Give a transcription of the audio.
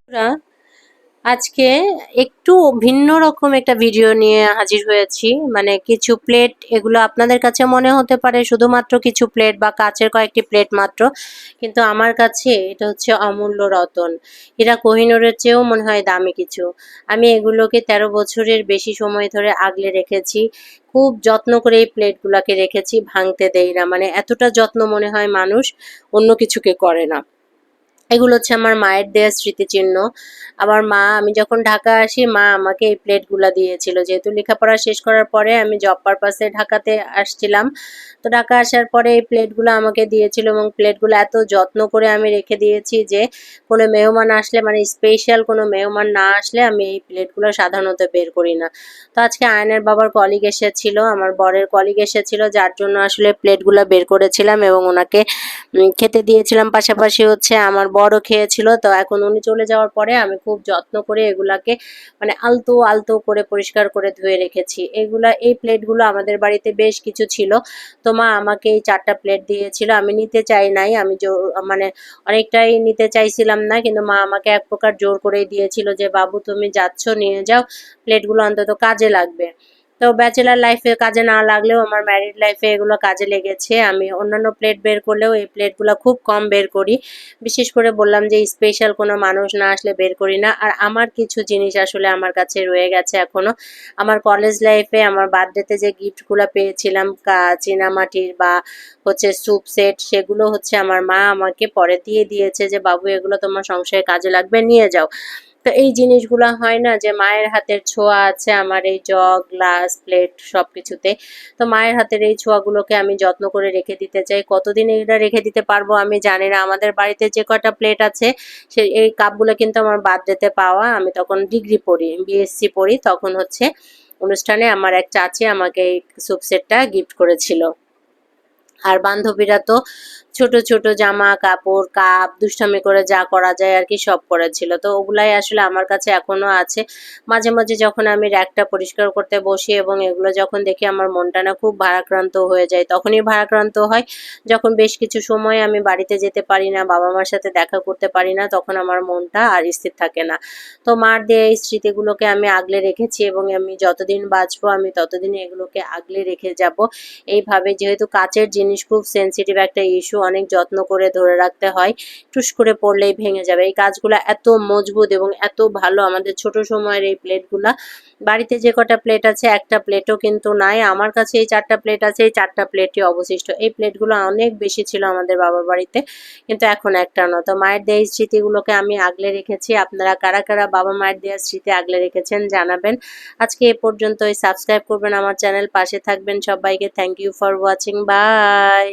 বন্ধুরা, আজকে একটু ভিন্ন রকম একটা ভিডিও নিয়ে হাজির হয়েছি। মানে কিছু প্লেট, এগুলো আপনাদের কাছে মনে হতে পারে শুধুমাত্র কিছু প্লেট বা কাচের কয়েকটি প্লেট মাত্র, কিন্তু আমার কাছে এটা হচ্ছে অমূল্য রতন। এরা কোহিনূরের চেয়েও মনে হয় দামি কিছু। আমি এগুলোকে 13 বছরের বেশি সময় ধরে আগলে রেখেছি। খুব যত্ন করে এই প্লেটগুলোকে রেখেছি, ভাঙতে দেই না। মানে এতটা যত্ন মনে হয় মানুষ অন্য কিছুকে করে না। এগুলো হচ্ছে আমার মায়ের দেয়া স্মৃতিচিহ্ন। আমার মা, আমি যখন ঢাকা আসি মা আমাকে এই প্লেটগুলা দিয়েছিল, যেহেতু লেখাপড়া শেষ করার পরে আমি জব পারপাসে ঢাকাতে আসছিলাম। তো ঢাকা আসার পরে এই প্লেটগুলো আমাকে দিয়েছিল এবং প্লেটগুলো এত যত্ন করে আমি রেখে দিয়েছি যে কোনো মেহমান আসলে, মানে স্পেশাল কোনো মেহমান না আসলে আমি এই প্লেটগুলো সাধারণত বের করি না। তো আজকে আয়নের বাবার কলিগ এসেছিল, আমার বরের কলিগ এসেছিল, যার জন্য আসলে প্লেটগুলো বের করেছিলাম এবং ওনাকে খেতে দিয়েছিলাম। পাশাপাশি হচ্ছে আমার বড়ও খেয়েছিল। তো এখন উনি চলে যাওয়ার পরে আমি খুব যত্ন করে এগুলাকে মানে আলতো আলতো করে পরিষ্কার করে ধুয়ে রেখেছি। এই প্লেটগুলো আমাদের বাড়িতে বেশ কিছু ছিল। তো মা আমাকে এই 4টা প্লেট দিয়েছিল। আমি নিতে চাই নাই, আমি মানে অনেকটাই নিতে চাইছিলাম না, কিন্তু মা আমাকে এক প্রকার জোর করেই দিয়েছিল যে বাবু তুমি যাচ্ছ, নিয়ে যাও, প্লেটগুলো অন্তত কাজে লাগবে। তো ব্যাচেলার লাইফে কাজে না লাগলেও আমার ম্যারিড লাইফে এগুলো কাজে লেগেছে। আমি অন্যান্য প্লেট বের করলেও এই প্লেটগুলো খুব কম বের করি। বিশেষ করে বললাম যে স্পেশাল কোনো মানুষ না আসলে বের করি না। আর আমার কিছু জিনিস আসলে আমার কাছে রয়ে গেছে এখনো। আমার কলেজ লাইফে আমার বার্থডেতে যে গিফটগুলো পেয়েছিলাম, চীনামাটির বা হচ্ছে স্যুপ সেট, সেগুলো হচ্ছে আমার মা আমাকে পরে দিয়ে দিয়েছে যে বাবু এগুলো তোমার সংসারে কাজে লাগবে, নিয়ে যাও। তো এই জিনিসগুলা হয় না যে মায়ের হাতের ছোঁয়া আছে আমার এই জগ, গ্লাস, প্লেট সবকিছুতে। তো মায়ের হাতের এই ছোঁয়াগুলোকে আমি যত্ন করে রেখে দিতে চাই। কতদিন এটা রেখে দিতে পারবো আমি জানি না। আমাদের বাড়িতে যে কয়টা প্লেট আছে এই কাপগুলো কিন্তু আমার বার্থডেতে পাওয়া। আমি তখন ডিগ্রি পড়ি, বিএসসি পড়ি, তখন হচ্ছে অনুষ্ঠানে আমার এক চাচি আমাকে এই স্যুপ সেটটা গিফট করেছিল। আর বান্ধবীরা তো ছোট ছোট জামা কাপড়, কাপ, দুষ্টামি করে যা করা যায় আর কি সব করেছিল। তো ওগুলাই আসলে আমার কাছে এখনো আছে। মাঝে মাঝে যখন আমি র্যাকটা পরিষ্কার করতে বসি এবং এগুলো যখন দেখি আমার মনটা না খুব ভারাক্রান্ত হয়ে যায়। তখনই ভারাক্রান্ত হয় যখন বেশ কিছু সময় আমি বাড়িতে যেতে পারি না, বাবা মার সাথে দেখা করতে পারি না, তখন আমার মনটা আর স্থির থাকে না। তো মার দেয়া এই স্মৃতিগুলোকে আমি আগলে রেখেছি এবং আমি যতদিন বাঁচবো আমি ততদিন এগুলোকে আগলে রেখে যাব এইভাবে। যেহেতু কাচের জিনিস খুব সেনসিটিভ একটা ইস্যু, অনেক যত্ন করে ধরে রাখতে হয়, টুস করে পড়লেই ভেঙে যাবে। এই কাজগুলো এত মজবুত এবং এত ভালো, আমাদের ছোট সময়ের এই প্লেটগুলা। বাড়িতে যে কটা প্লেট আছে একটা প্লেটও কিন্তু নাই। আমার কাছে এই 4টা প্লেট আছে, এই 4টা প্লেটই অবশিষ্ট। এই প্লেটগুলো অনেক বেশি ছিল আমাদের বাবার বাড়িতে, কিন্তু এখন একটা না। তো মায়ের দেয়া স্মৃতিগুলোকে আমি আগলে রেখেছি। আপনারা কারা কারা বাবা মায়ের দেয়া স্মৃতি আগলে রেখেছেন জানাবেন। আজকে এ পর্যন্তই। সাবস্ক্রাইব করবেন আমার চ্যানেল, পাশে থাকবেন। সবাইকে thank you for watching, by.